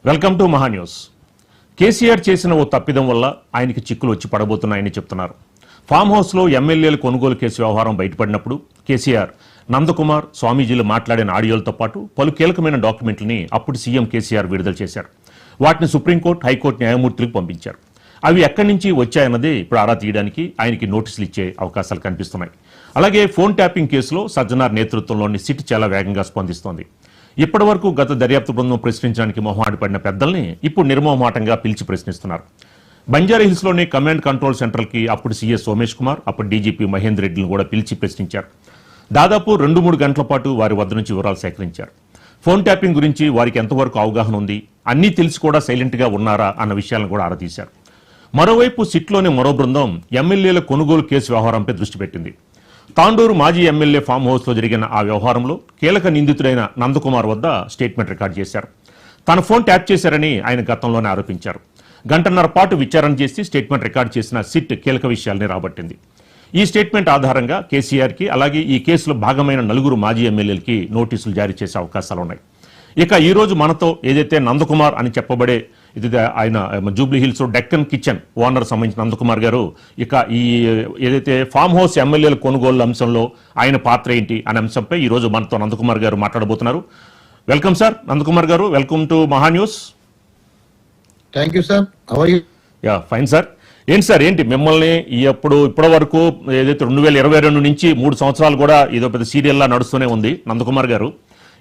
Welcome to Maha news. KCR చేసిన ఓ తప్పిదం వల్ల ఆయనకి చిక్కులు వచ్చి పడబోతున్నాయని చెప్తున్నారు. ఫామ్ హౌస్లో ఎమ్మెల్యేల కొనుగోలు కేసు వ్యవహారం బయటపడినప్పుడు కేసీఆర్ నందకుమార్ స్వామీజీలు మాట్లాడిన ఆడియోలతో పాటు పలు కీలకమైన డాక్యుమెంట్లని అప్పుడు సీఎం కేసీఆర్ విడుదల చేశారు. వాటిని సుప్రీంకోర్టు, హైకోర్టు న్యాయమూర్తులకు పంపించారు. అవి ఎక్కడి నుంచి వచ్చాయన్నది ఇప్పుడు ఆరా తీయడానికి ఆయనకి నోటీసులు ఇచ్చే అవకాశాలు కనిపిస్తున్నాయి. అలాగే ఫోన్ ట్యాపింగ్ కేసులో సజ్జనార్ నేతృత్వంలోని సిట్ చాలా వేగంగా స్పందిస్తోంది. ఇప్పటి వరకు గత దర్యాప్తు బృందం ప్రశ్నించడానికి మొహమాటపడిన పడిన పెద్దల్ని ఇప్పుడు నిర్మోహమాటంగా పిలిచి ప్రశ్నిస్తున్నారు. బంజారాహిల్స్లోని కమాండ్ కంట్రోల్ సెంటర్కి అప్పుడు సీఎస్ సోమేష్ కుమార్, అప్పుడు డీజీపీ మహేందర్ రెడ్డిని కూడా పిలిచి ప్రశ్నించారు. దాదాపు 2-3 గంటల పాటు వారి వద్ద నుంచి వివరాలు సేకరించారు. ఫోన్ ట్యాపింగ్ గురించి వారికి ఎంతవరకు అవగాహన ఉంది, అన్నీ తెలిసి కూడా సైలెంట్గా ఉన్నారా అన్న విషయాలను కూడా ఆరాతీశారు. మరోవైపు సిట్లోని మరో బృందం ఎమ్మెల్యేల కొనుగోలు కేసు వ్యవహారంపై దృష్టి పెట్టింది. తాండూరు మాజీ ఎమ్మెల్యే ఫామ్ హౌస్లో జరిగిన ఆ వ్యవహారంలో కీలక నిందితుడైన నందకుమార్ వద్ద స్టేట్మెంట్ రికార్డు చేశారు. తన ఫోన్ ట్యాప్ చేశారని ఆయన గతంలోనే ఆరోపించారు. గంటన్నర పాటు విచారణ చేసి స్టేట్మెంట్ రికార్డు చేసిన సిట్ కీలక విషయాల్ని రాబట్టింది. ఈ స్టేట్మెంట్ ఆధారంగా కేసీఆర్కి, అలాగే ఈ కేసులో భాగమైన 4 మాజీ ఎమ్మెల్యేలకి నోటీసులు జారీ చేసే అవకాశాలున్నాయి. ఇక ఈ రోజు మనతో ఏదైతే నందకుమార్ అని చెప్పబడే ఇది ఆయన Jubilee hills Deccan kitchen owner సంబంధించిన నందకుమార్ గారు, ఇక ఈ ఏదైతే ఫామ్ హౌస్ ఎమ్మెల్యేల కొనుగోలు అంశంలో ఆయన పాత్ర ఏంటి అనే అంశంపై ఈ రోజు మనతో నందకుమార్ గారు మాట్లాడబోతున్నారు. వెల్కమ్ సార్ నందకుమార్ గారు, welcome to Maha news. Thank you sir. How are you? Yeah fine sir. ఏంటి సార్, ఏంటి మిమ్మల్ని ఇప్పటి వరకు ఏదైతే 2022 నుంచి 3 సంవత్సరాలు కూడా ఏదో పెద్ద సీరియల్లా నడుస్తూనే ఉంది నందకుమార్ గారు,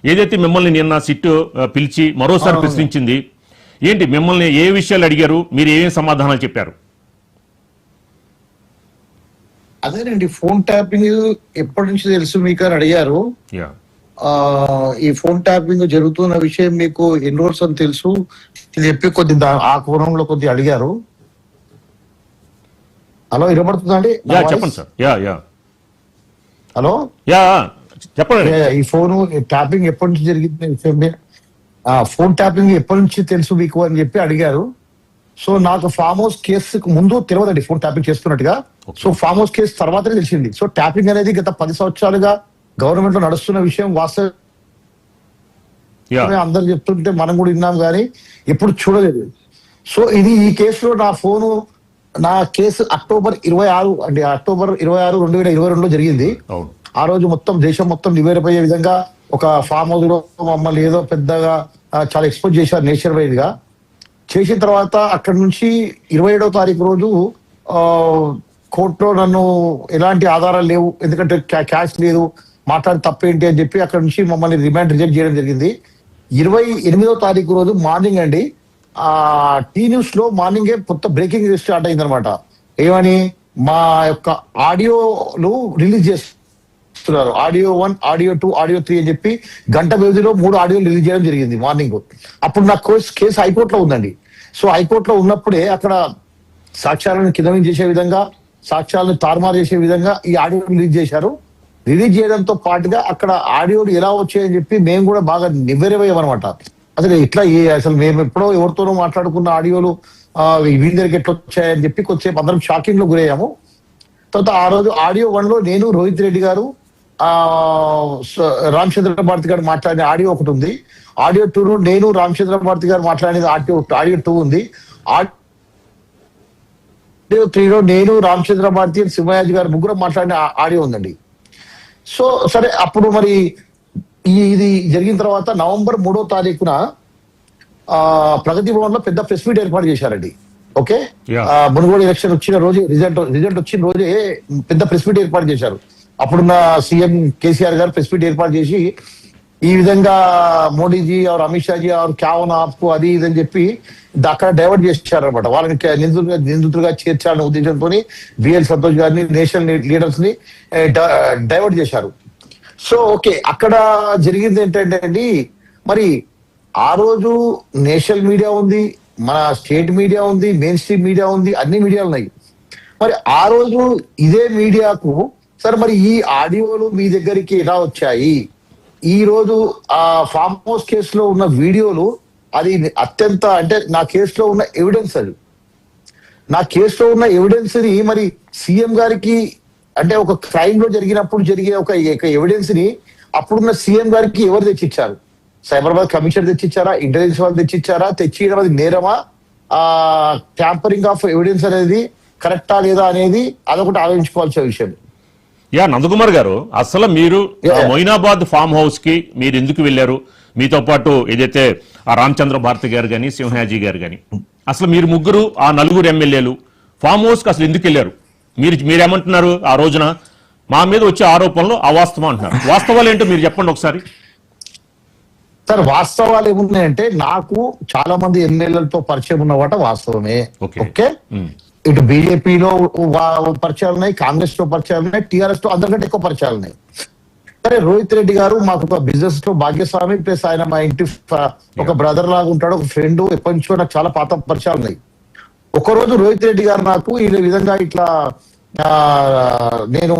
ఏదైతే మిమ్మల్ని నిన్న సిట్ పిలిచి మరోసారి ప్రశ్నించింది, ఏంటి మిమ్మల్ని ఏ విషయాలు అడిగారు, మీరు ఏమేమి సమాధానాలు చెప్పారు? అదేనండి, ఫోన్ ట్యాపింగ్ ఎప్పటి నుంచి తెలుసు మీకు అని అడిగారు. ఈ ఫోన్ ట్యాపింగ్ జరుగుతున్న విషయం మీకు ఎన్ని రోజులు అని తెలుసు ఇది చెప్పి ఆ కోణంలో కొద్ది అడిగారు. హలో, వినపడుతుందండి? చెప్పండి sir. Yeah yeah hello, yeah చెప్పండి. ఈ ఫోన్ ట్యాపింగ్ ఎప్పటి నుంచి జరిగింది, ఫోన్ ట్యాపింగ్ ఎప్పటి నుంచి తెలుసు మీకు అని చెప్పి అడిగారు. సో నాకు ఫామ్ హౌస్ కేసుకు ముందు తెలియదండి ఫోన్ ట్యాపింగ్ చేస్తున్నట్టుగా. సో ఫామ్ హౌస్ కేసు తర్వాతనే తెలిసింది. సో ట్యాపింగ్ అనేది గత 10 సంవత్సరాలుగా గవర్నమెంట్ లో నడుస్తున్న విషయం, వాస్తవం అందరు చెప్తుంటే మనం కూడా విన్నాం కానీ ఎప్పుడు చూడలేదు. సో ఈ కేసులో నా కేసు అక్టోబర్ 26 అండి, అక్టోబర్ 26, 2022లో జరిగింది. ఆ రోజు మొత్తం దేశం మొత్తం నివేరిపోయే విధంగా ఒక ఫామ్ హౌస్ లో మమ్మల్ని ఏదో పెద్దగా చాలా ఎక్స్పోజ్ చేశారు నేషనల్ వైడ్ గా. చేసిన తర్వాత అక్కడి నుంచి 27వ తారీఖు రోజు కోర్టులో నన్ను ఎలాంటి ఆధారాలు లేవు, ఎందుకంటే క్యాష్ లేదు, మాట్లాడి తప్పేంటి అని చెప్పి అక్కడ నుంచి మమ్మల్ని రిమాండ్ రిజెక్ట్ చేయడం జరిగింది. 28వ తారీఖు రోజు మార్నింగ్ అండి, టీ న్యూస్ లో మార్నింగే కొత్త బ్రేకింగ్ న్యూస్ స్టార్ట్ అయింది అనమాట. ఏమని, మా యొక్క ఆడియోలు రిలీజ్ చేస్తున్నారు, ఆడియో 1, ఆడియో 2, ఆడియో 3 అని చెప్పి గంట వ్యవధిలో 3 ఆడియోలు రిలీజ్ చేయడం జరిగింది మార్నింగ్. అప్పుడు నా కేసు హైకోర్టులో ఉందండి. సో హైకోర్టులో ఉన్నప్పుడే అక్కడ సాక్ష్యాలను కింద చేసే విధంగా, సాక్ష్యాలను తారుమారు చేసే విధంగా ఈ ఆడియో రిలీజ్ చేశారు. రిలీజ్ చేయడంతో పాటుగా అక్కడ ఆడియోలు ఎలా వచ్చాయని చెప్పి మేము కూడా బాగా నివ్వెరపోయామన్నమాట. అసలు మేము ఎప్పుడో ఎవరితోనో మాట్లాడుకున్న ఆడియోలు వీళ్ళ దగ్గరికి ఎట్లా వచ్చాయని చెప్పి కొంచెం అందరం షాకింగ్ లో గురయ్యాము. తర్వాత ఆ రోజు ఆడియో 1లో నేను, రోహిత్ రెడ్డి గారు, రామచంద్ర భారతి గారు మాట్లాడిన ఆడియో ఒకటి ఉంది. ఆడియో 2లో నేను, రామచంద్ర భారతి గారు మాట్లాడిన ఆడియో 2 ఉంది. ఆడియో 3లో నేను, రామచంద్ర భారతి, సింహయాజీ గారు ముగ్గురు మాట్లాడిన ఆడియో ఉందండి. సో సరే, అప్పుడు మరి ఇది జరిగిన తర్వాత నవంబర్ 3వ తారీఖున ప్రగతి భవన్ లో పెద్ద ప్రెస్ మీట్ ఏర్పాటు చేశారండి. ఓకే, మునుగోడు ఎలక్షన్ వచ్చిన రోజు, రిజల్ట్ వచ్చిన రోజే పెద్ద ప్రెస్ మీట్ ఏర్పాటు చేశారు. అప్పుడున్న సీఎం కేసీఆర్ గారు ప్రెస్ మీట్ ఏర్పాటు చేసి ఈ విధంగా మోడీజీ ఆర్ అమిత్ షాజీ ఆర్ క్యావన్ ఆప్కు అది ఇది అని చెప్పి అక్కడ డైవర్ట్ చేశారనమాట. వాళ్ళని నిందితులుగా చేర్చాలనే ఉద్దేశంతో బిఎల్ సంతోష్ గారిని, నేషనల్ లీడర్స్ ని డైవర్ట్ చేశారు. సో ఓకే, అక్కడ జరిగింది ఏంటంటే అండి, మరి ఆ రోజు నేషనల్ మీడియా ఉంది, మన స్టేట్ మీడియా ఉంది, మెయిన్ స్ట్రీమ్ మీడియా ఉంది, అన్ని మీడియాలు ఉన్నాయి. మరి ఆ రోజు ఇదే మీడియాకు సార్ మరి ఈ ఆడియోలు మీ దగ్గరికి ఎలా వచ్చాయి, ఈ రోజు ఆ ఫామ్ హౌస్ కేసులో ఉన్న వీడియోలు, అది అత్యంత అంటే నా కేసులో ఉన్న ఎవిడెన్స్, అది నా కేసులో ఉన్న ఎవిడెన్స్ ని మరి సీఎం గారికి, అంటే ఒక క్రైమ్ లో జరిగినప్పుడు జరిగే ఒక ఎవిడెన్స్ ని అప్పుడున్న సీఎం గారికి ఎవరు తెచ్చిచ్చారు? సైబరాబాద్ కమిషనర్ తెచ్చిచ్చారా, ఇంటెలిజెన్స్ వాళ్ళు తెచ్చిచ్చారా, తెచ్చియడం అది నేరమా, ట్యాంపరింగ్ ఆఫ్ ఎవిడెన్స్ అనేది కరెక్టా లేదా అనేది అదొకటి ఆలోచించుకోవాల్సిన విషయం. నందకుమార్ గారు, అసలు మీరు Yeah. మొయినాబాద్ ఫామ్ హౌస్ కి మీరు ఎందుకు వెళ్ళారు? మీతో పాటు ఏదైతే ఆ రామచంద్ర భారతి గారు కానీ సింహాజీ గారు కానీ, అసలు మీరు ముగ్గురు ఆ నలుగురు ఎమ్మెల్యేలు ఫామ్ హౌస్ కి అసలు ఎందుకు వెళ్ళారు? మీరేమంటున్నారు? ఆ రోజున మా మీద వచ్చే ఆరోపణలు అవాస్తవం అంటున్నారు. వాస్తవాలు ఏంటో మీరు చెప్పండి ఒకసారి. సార్, వాస్తవాలు ఏమున్నాయంటే నాకు చాలా మంది ఎమ్మెల్యేలతో పరిచయం ఉన్నవాట వాస్తవమే. Okay. ఓకే, ఇటు బీజేపీలో పరిచయాలు ఉన్నాయి, కాంగ్రెస్ లో పరిచయాలు ఉన్నాయి, టీఆర్ఎస్ లో అందరికంటే ఎక్కువ పరిచయాలు ఉన్నాయి. సరే, రోహిత్ రెడ్డి గారు మాకు ఒక బిజినెస్ లో భాగ్యస్వామి, ప్లస్ ఆయన మా ఇంటి ఒక బ్రదర్ లాగా ఉంటాడు, ఒక ఫ్రెండ్, ఎప్పటి నుంచో నాకు చాలా పాత పరిచయాలు ఉన్నాయి. ఒకరోజు రోహిత్ రెడ్డి గారు నాకు ఈ విధంగా ఇట్లా నేను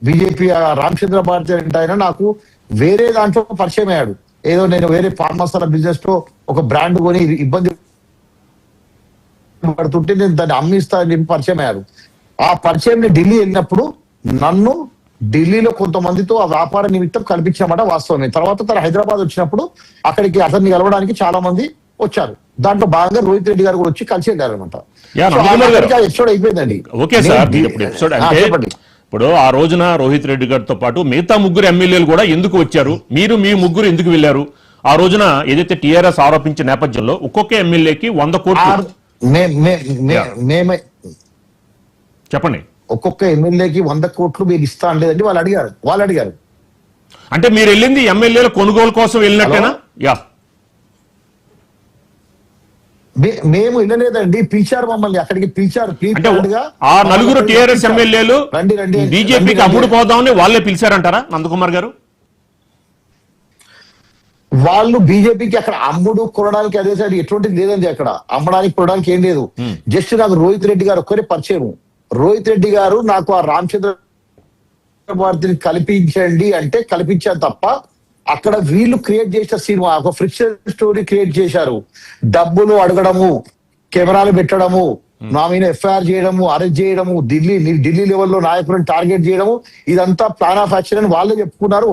బీజేపీ రామచంద్ర భారతి అంటే ఆయన నాకు వేరే దాంట్లో పరిచయం అయ్యాడు. ఏదో నేను వేరే పాన్ మసాలా బిజినెస్ లో ఒక బ్రాండ్ కొని ఇబ్బంది పడుతుంటే నేను దాన్ని అమ్మిస్తా అని చెప్పి పరిచయం అయ్యారు. ఆ పరిచయం ఢిల్లీ వెళ్ళినప్పుడు నన్ను ఢిల్లీలో కొంతమందితో ఆ వ్యాపార నిమిత్తం కల్పించామట వాస్తవమే. తర్వాత తన హైదరాబాద్ వచ్చినప్పుడు అక్కడికి అతన్ని కలవడానికి చాలా మంది వచ్చారు. దాంట్లో భాగంగా రోహిత్ రెడ్డి గారు కూడా వచ్చి కలిసి వెళ్ళారు అనమాట. ఎపిసోడ్ అయిపోయిందండి. ఓకే సార్, ఇప్పుడు ఎపిసోడ్ అంటే ఇప్పుడు ఆ రోజున రోహిత్ రెడ్డి గారితో పాటు మిగతా ముగ్గురు ఎమ్మెల్యేలు కూడా ఎందుకు వచ్చారు? మీ ముగ్గురు ఎందుకు వెళ్ళారు? ఆ రోజున ఏదైతే టీఆర్ఎస్ ఆరోపించిన నేపథ్యంలో ఒక్కొక్క ఎమ్మెల్యేకి 100 కోట్లు చెప్పండి, ఒక్కొక్క ఎమ్మెల్యేకి 100 కోట్లు మీరు ఇస్తా అనలేదండి, వాళ్ళు అడిగారు. అంటే మీరు వెళ్ళింది ఎమ్మెల్యేల కొనుగోలు కోసం వెళ్ళినట్టేనా? యా, మేము వెళ్ళలేదండి, పిలిచారు మమ్మల్ని, అక్కడికి పిలిచారు. అంటే ఆ నలుగురు టీఆర్ఎస్ ఎమ్మెల్యేలు బీజేపీకి అమ్ముడు పోదామని వాళ్ళే పిలిచారంటారా నందకుమార్ గారు? వాళ్ళు బీజేపీకి అక్కడ అమ్ముడు కొనడానికి అదే సార్, ఎటువంటిది లేదండి అక్కడ అమ్మడానికి కొనడానికి ఏం లేదు. జస్ట్ నాకు రోహిత్ రెడ్డి గారు ఒక్కరే పరిచయం. రోహిత్ రెడ్డి గారు నాకు ఆ రామచంద్ర భారతిని కల్పించండి అంటే కల్పించాను తప్ప అక్కడ వీళ్ళు క్రియేట్ చేసిన సినిమా ఒక ఫ్రిక్షన్ స్టోరీ క్రియేట్ చేశారు. డబ్బులు అడగడము, కెమెరాలు పెట్టడము, నా మీద ఎఫ్ఐఆర్ చేయడము, అరెస్ట్ చేయడము, ఢిల్లీ లెవెల్లో నాయకులను టార్గెట్ చేయడము, ఇదంతా ప్లాన్ ఆఫ్ యాక్షన్ అని వాళ్ళే చెప్పుకున్నారు.